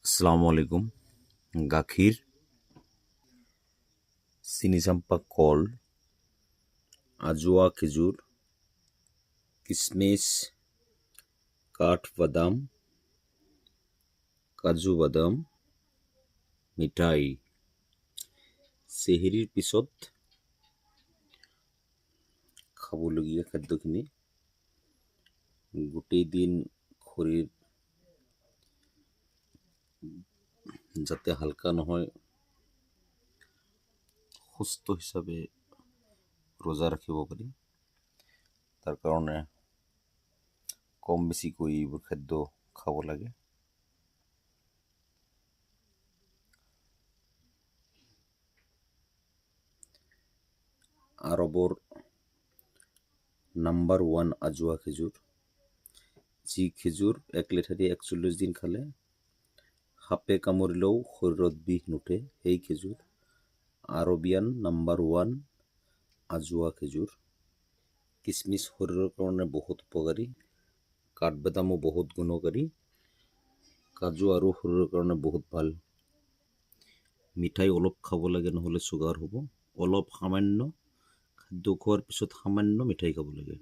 আসসালামু আলাইকুম। গাখীৰ, চিনিচাম্পা কল, আজোৱা খেজুৰ, কিচমিচ, কাঠবাদাম, কাজু বাদাম, মিঠাই। চেহেৰীৰ পিছত খাবলগীয়া খাদ্যখিনি গোটেই দিন শৰীৰ যাতে হালকা নহয়, সুস্থ হিচাপে ৰোজা ৰাখিব পাৰি, তাৰ কাৰণে কম বেছিকৈ এইবোৰ খাদ্য খাব লাগে। আৰবৰ নাম্বাৰ 1 আজোৱা খেজুৰ, যি খেজুৰ 1 লেঠাৰি 41 দিন খালে সাপে কামুৰিলেও শৰীৰত বিষ নুঠে, সেই খেজুৰ আৰবিয়ান নাম্বাৰ 1 আজোৱা খেজুৰ। কিচমিচ শৰীৰৰ কাৰণে বহুত উপকাৰী, কাঠবাদামো বহুত গুণকাৰী, কাজু আৰু শৰীৰৰ কাৰণে বহুত ভাল। মিঠাই অলপ খাব লাগে, নহ'লে চুগাৰ হ'ব। অলপ সামান্য খাদ্য খোৱাৰ পিছত সামান্য মিঠাই খাব লাগে।